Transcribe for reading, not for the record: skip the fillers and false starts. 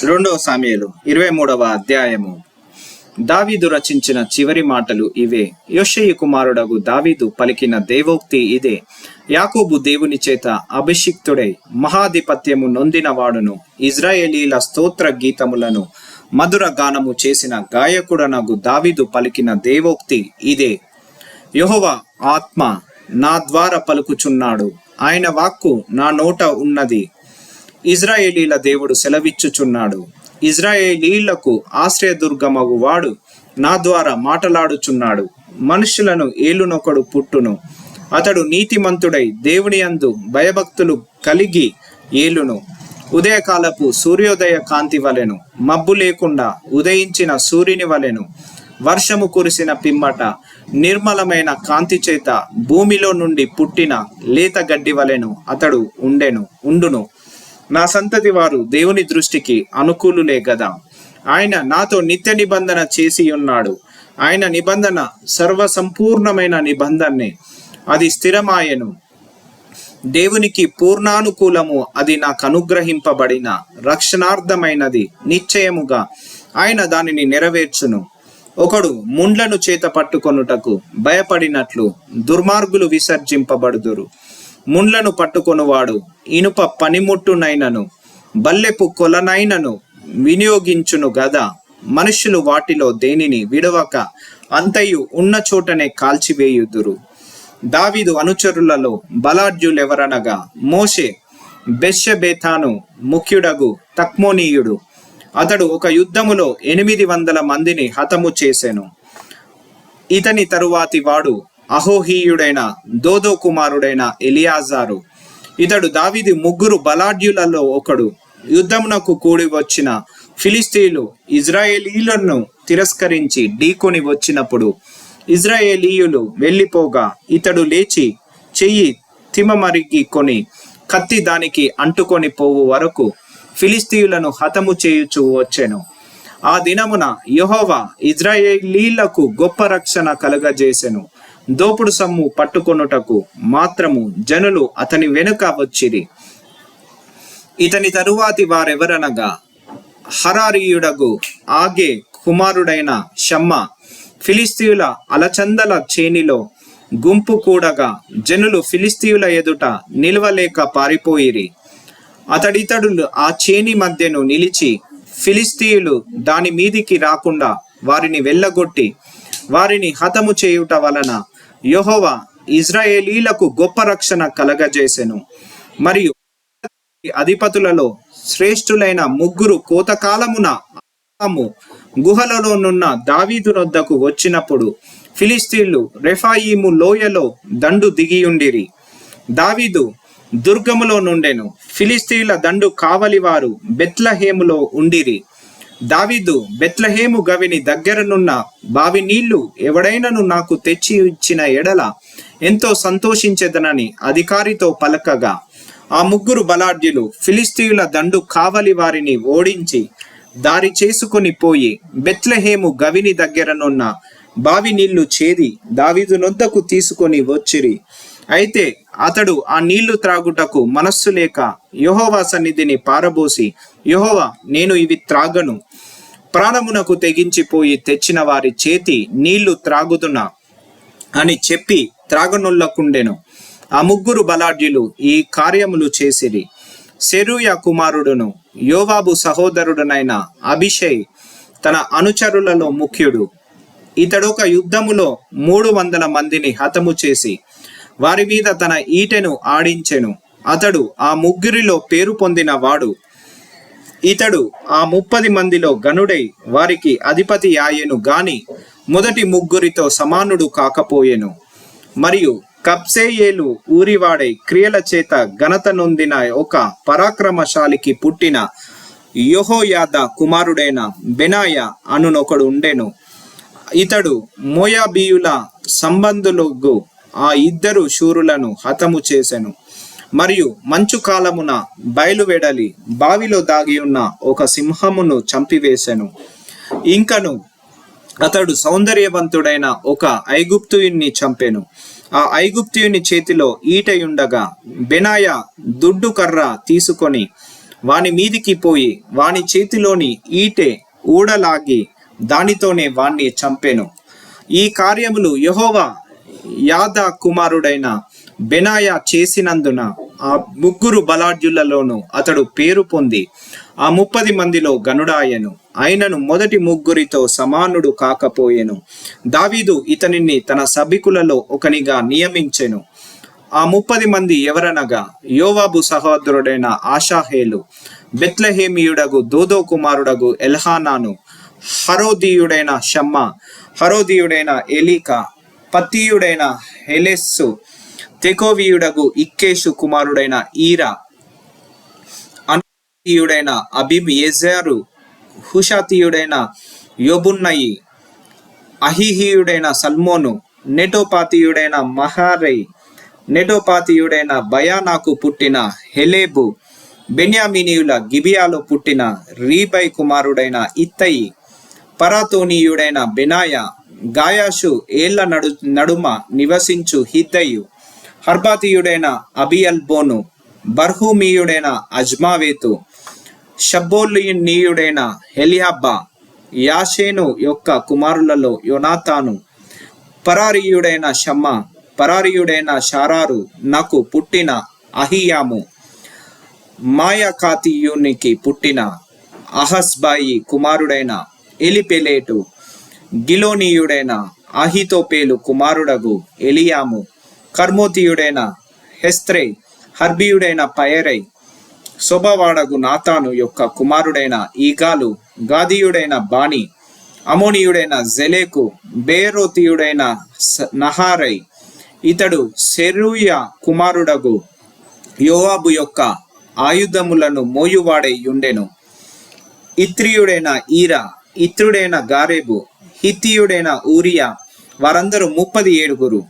రెండవ సామ్యుయేలు 23వ అధ్యాయము. దావీదు రచించిన చివరి మాటలు ఇవే. యోషేయ కుమారుడగు దావీదు పలికిన దేవోక్తి ఇదే. యాకోబు దేవుని చేత అభిషిక్తుడై మహాధిపత్యము నొందినవాడును, ఇజ్రాయేలీల స్తోత్ర గీతములను మధుర గానము చేసిన గాయకుడనగు దావీదు పలికిన దేవోక్తి ఇదే. యెహోవా ఆత్మ నా ద్వారా పలుకుచున్నాడు, ఆయన వాక్కు నా నోట ఉన్నది. ఇజ్రాయేలీల దేవుడు సెలవిచ్చుచున్నాడు, ఇజ్రాయేలీలకు ఆశ్రయదుర్గమగు వాడు నా ద్వారా మాటలాడుచున్నాడు. మనుషులను ఏలునొకడు పుట్టును, అతడు నీతిమంతుడై దేవుని యందు భయభక్తులు కలిగి ఏలును. ఉదయకాలపు సూర్యోదయ కాంతి వలెను, మబ్బు లేకుండా ఉదయించిన సూర్యుని వలెను, వర్షము కురిసిన పిమ్మట నిర్మలమైన కాంతి చేత భూమిలో నుండి పుట్టిన లేత గడ్డి వలెను అతడు ఉండును. నా సంతతి వారు దేవుని దృష్టికి అనుకూలులే గదా. ఆయన నాతో నిత్య నిబంధన చేసి ఉన్నాడు. ఆయన నిబంధన సర్వసంపూర్ణమైన నిబంధనే, అది స్థిరమాయెను. దేవునికి పూర్ణానుకూలము, అది నాకు అనుగ్రహింపబడిన రక్షణార్థమైనది. నిశ్చయముగా ఆయన దానిని నెరవేర్చును. ఒకడు ముండ్లను చేత పట్టుకొనుటకు భయపడినట్లు దుర్మార్గులు విసర్జింపబడుదురు. ముండ్లను పట్టుకొనువాడు ఇనుప పనిముట్టునైనను బల్లెపు కొలనైనను వినియోగించును గదా. మనుషులు వాటిలో దేనిని విడవక అంతయు ఉన్న చోటనే కాల్చివేయుదురు. దావీదు అనుచరులలో బలాఢ్యులెవరనగా మోషే, బెత్షెబెతాను ముఖ్యుడగు తక్మోనీయుడు. అతడు ఒక యుద్ధములో 800 మందిని హతము చేసెను. ఇతని తరువాతి వాడు అహోహీయుడైన దోదో కుమారుడైన ఎలియాజారు. ఇతడు దావీదు 3 బలాఢ్యులలో ఒకడు. యుద్ధమునకు కూడి వచ్చిన ఫిలిస్తీయులు ఇజ్రాయేలీయులను తిరస్కరించి ఢీకొని వచ్చినప్పుడు ఇజ్రాయేలీయులు వెళ్ళిపోగా ఇతడు లేచి చెయ్యి తిమమరిగి కొని కత్తి దానికి అంటుకొని పోవు వరకు ఫిలిస్తీయులను హతము చేయుచూ వచ్చెను. ఆ దినమున యెహోవా ఇజ్రాయేలీలకు గొప్ప రక్షణ కలుగజేసెను. దోపుడు సొమ్ము పట్టుకొనుటకు మాత్రము జనులు అతని వెనుక వచ్చిరి. ఇతని తరువాతి వారెవరనగా హరారీయుడగు ఆగే కుమారుడైన షమ్మా. ఫిలిస్తీయుల అలచందల చేనిలో గుంపు కూడగా జనులు ఫిలిస్తీయుల ఎదుట నిలవలేక పారిపోయిరి. అతడితడు ఆ చేని మధ్యను నిలిచి ఫిలిస్తీయులు దాని మీదికి రాకుండా వారిని వెళ్ళగొట్టి వారిని హతము చేయుట వలన యెహోవా ఇజ్రాయేలీలకు గొప్ప రక్షణ కలగజేసెను. మరియు అధిపతులలో శ్రేష్ఠులైన 3 కోతకాలమున గుహలలోనున్న దావీదు నొద్దకు వచ్చినప్పుడు ఫిలిస్తీయులు రెఫాయీము లోయలో దండు దిగియుండిరి. దావీదు దుర్గములో నుండెను. ఫిలిస్తీయుల దండు కావలివారు బెత్లెహేములో ఉండిరి. దావీదు బెత్లెహేము గవిని దగ్గరనున్న బావి నీళ్లు ఎవడైనను నాకు తెచ్చి ఇచ్చిన ఎడల ఎంతో సంతోషించెదనని అధికారితో పలకగా ఆ 3 బలాఢ్యులు ఫిలిస్తీయుల దండు కావలి వారిని ఓడించి దారి చేసుకొని పోయి బెత్లెహేము గవిని దగ్గరనున్న బావి నీళ్లు చేది దావీదు నొద్దకు తీసుకొని వచ్చిరి. అయితే అతడు ఆ నీళ్లు త్రాగుటకు మనస్సు లేక యెహోవా సన్నిధిని పారబోసి, యెహోవా, నేను ఇవి త్రాగను, ప్రాణమునకు తెగించిపోయి తెచ్చిన వారి చేతి నీళ్లు త్రాగుదునా అని చెప్పి త్రాగనొల్లకుండెను. ఆ 3 బలాఢ్యులు ఈ కార్యములు చేసిరి. సెరూయా కుమారుడును యోవాబు సహోదరుడునైన అభిషై తన అనుచరులలో ముఖ్యుడు. ఇతడొక యుద్ధములో 300 మందిని హతము చేసి వారి మీద తన ఈటెను ఆడించెను. అతడు ఆ 3 పేరు పొందిన వాడు. ఇతడు ఆ 30 మందిలో గనుడై వారికి అధిపతి ఆయెను గాని మొదటి 3 సమానుడు కాకపోయెను. మరియు కబ్సెయేలు ఊరివాడై క్రియల చేత ఘనత నొందిన ఒక పరాక్రమశాలికి పుట్టిన యెహోయాదా కుమారుడైన బెనాయ అనునొకడు ఉండెను. ఇతడు మోయాబీయుల సంబంధులకు ఆ 2 శూరులను హతము చేసెను. మరియు మంచు కాలమున బయలువెడలి బావిలో దాగి ఉన్న ఒక సింహమును చంపివేశెను. ఇంకను అతడు సౌందర్యవంతుడైన ఒక ఐగుప్తుయుణ్ణి చంపెను. ఆ ఐగుప్తుయుని చేతిలో ఈటయుండగా బెనాయ దుడ్డు కర్ర తీసుకొని వాని మీదికి పోయి వాని చేతిలోని ఈటె ఊడలాగి దానితోనే వాణ్ణి చంపెను. ఈ కార్యములు యెహోవా యాదా కుమారుడైన బెనాయా చేసినందున ఆ 3 బలాఢ్యులలోనూ అతడు పేరు పొంది ఆ 30 మందిలో గనుడాయెను. అయినను మొదటి 3 సమానుడు కాకపోయెను. దావీదు ఇతనిని తన సభికులలో ఒకనిగా నియమించెను. ఆ 30 మంది ఎవరనగా యోవాబు సహోదరుడైన ఆషాహేలు, బెత్లెహేమియుడగు దోదో కుమారుడగు ఎల్హానాను, హరోదీయుడైన షమ్మా, హరోదీయుడైన ఎలీకా, పత్తీయుడైన హెలెస్సు, తెకోవీయుడగు ఇక్కేషు కుమారుడైన ఈరా, అనీయుడైన అబీయెజెరు, హుషాతీయుడైన యోబున్నయి, అహీహీయుడైన సల్మోను, నెటోపాతీయుడైన మహారై, నెటోపాతీయుడైన బయానాకు పుట్టిన హెలేబు, బెన్యామీనీయుల గిబియాలో పుట్టిన రీబై కుమారుడైన ఇత్తయి, పరాతోనీయుడైన బెనాయా, గాయాషు ఏళ్ల నడుమ నివసించు హిద్దయు, హర్బాతీయుడైన అబియల్బోను, బర్హూమీయుడైన అజ్మావేతు, షబ్బోలీనీయుడైన హెలియాబ్బా, యాషేను యొక్క కుమారులలో యోనాతాను, పరారీయుడైన షమ్మా, పరారీయుడైన షారారు నాకు పుట్టిన అహియాము, మాయకాతీయునికి పుట్టిన అహస్బాయి కుమారుడైన ఎలిపెలేటు, గిలోనీయుడైన అహితోపేలు కుమారుడగు ఎలియాము, కర్మోతీయుడైన హెస్త్రే, హర్బీయుడైన పయరై, శోభవాడగు నాతాను యొక్క కుమారుడైన ఈగాలు, గాదీయుడైన బాని, అమోనీయుడైన జెలేకు, బేరోతీయుడైన నహారై, ఇతడు సెరూయ కుమారుడగు యోవాబు యొక్క ఆయుధములను మోయువాడై ఉండెను. ఇత్రియుడైన ఈరా, ఇత్రుడైన గారేబు, హిత్తీయుడైన ఊరియా, వారందరూ 37.